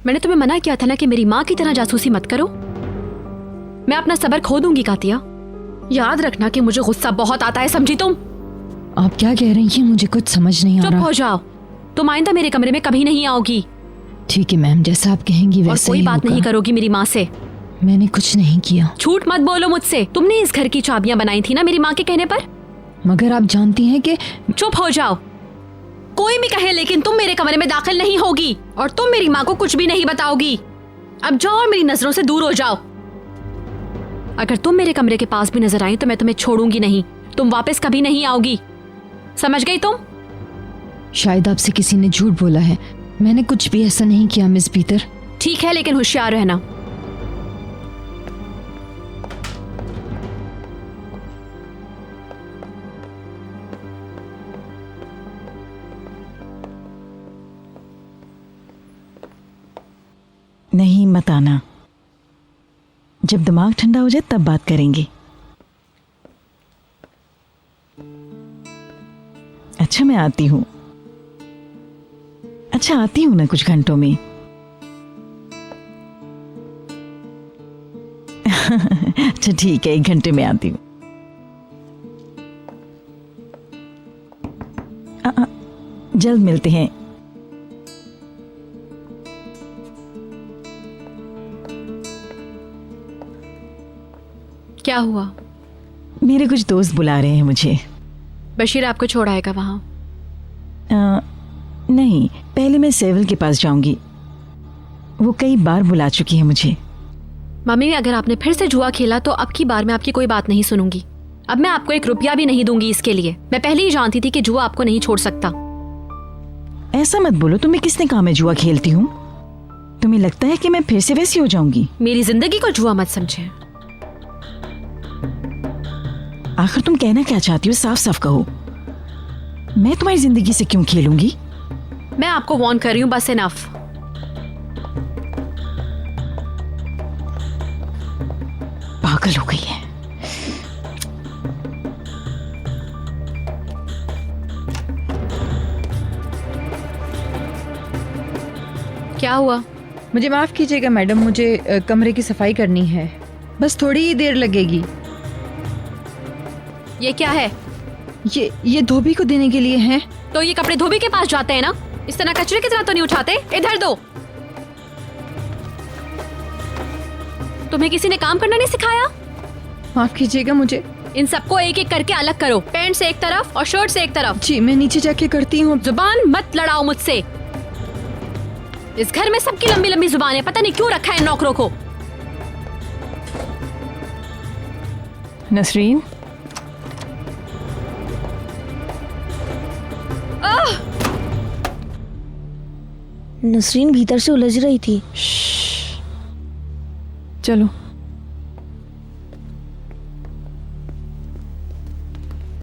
मैंने तुम्हें मना किया था ना कि मेरी माँ की तरह जासूसी मत करो। मैं अपना सब्र खो दूंगी कातिया। याद रखना कि मुझे गुस्सा बहुत आता है, समझी तुम? आप क्या कह रही हैं? मुझे कुछ समझ नहीं आ रहा। चुप हो जाओ। तुम आइंदा मेरे कमरे में कभी नहीं आओगी। ठीक है मैम, जैसा आप कहेंगी और वैसे कोई ही बात होगा। नहीं करोगी मेरी माँ से। मैंने कुछ नहीं किया। झूठ मत बोलो मुझसे। तुमने इस घर की चाबियां बनाई थी ना मेरी माँ के कहने पर। मगर आप जानती हैं कि चुप हो जाओ। कोई भी कहे लेकिन तुम मेरे कमरे में दाखिल नहीं होगी और तुम मेरी माँ को कुछ भी नहीं बताओगी। अब जाओ और मेरी नजरों से दूर हो जाओ। अगर तुम मेरे कमरे के पास भी नजर आई तो मैं तुम्हें छोड़ूंगी नहीं। तुम वापस कभी नहीं आओगी, समझ गई तुम? शायद आपसे किसी ने झूठ बोला है। मैंने कुछ भी ऐसा नहीं किया मिस पीटर। ठीक है, लेकिन होशियार रहना। नहीं, मत आना। जब दिमाग ठंडा हो जाए तब बात करेंगे। अच्छा, मैं आती हूँ। अच्छा, आती हूँ ना कुछ घंटों में। अच्छा ठीक है, 1 घंटे में आती हूँ। जल्द मिलते हैं। क्या हुआ? मेरे कुछ दोस्त बुला रहे हैं मुझे। बशीर आपको छोड़ाएगा वहां? नहीं, पहले मैं सेवल के पास जाऊंगी। वो कई बार बुला चुकी है मुझे। मम्मी, अगर आपने फिर से जुआ खेला तो अब की बार मैं आपकी कोई बात नहीं सुनूंगी। अब मैं आपको 1 रुपया भी नहीं दूंगी इसके लिए। मैं पहले ही जानती थी कि जुआ आपको नहीं छोड़ सकता। ऐसा मत बोलो। तुम्हें किसने कहा मैं जुआ खेलती हूँ? तुम्हें लगता है कि मैं फिर से वैसी हो जाऊंगी? मेरी जिंदगी को जुआ मत समझे। आखिर तुम कहना क्या चाहती हो? साफ साफ कहो। मैं तुम्हारी जिंदगी से क्यों खेलूंगी? मैं आपको वार्न कर रही हूँ, बस इनफ। पागल हो गई है। क्या हुआ? मुझे माफ कीजिएगा मैडम, मुझे कमरे की सफाई करनी है। बस थोड़ी ही देर लगेगी। ये क्या है? ये धोबी को देने के लिए है। तो ये कपड़े धोबी के पास जाते हैं ना? इस तरह कचरे की तरह तो नहीं उठाते। इधर दो। तुम्हें किसी ने काम करना नहीं सिखाया? माफ कीजिएगा मुझे। इन सबको एक एक करके अलग करो। पैंट से एक तरफ और शर्ट से एक तरफ। जी, मैं नीचे जाके करती हूँ। जुबान मत लड़ाओ मुझसे। इस घर में सबकी लंबी लंबी जुबान है। पता नहीं क्यों रखा है इन नौकरों को। नसरीन, नसरीन भीतर से उलझ रही थी। चलो।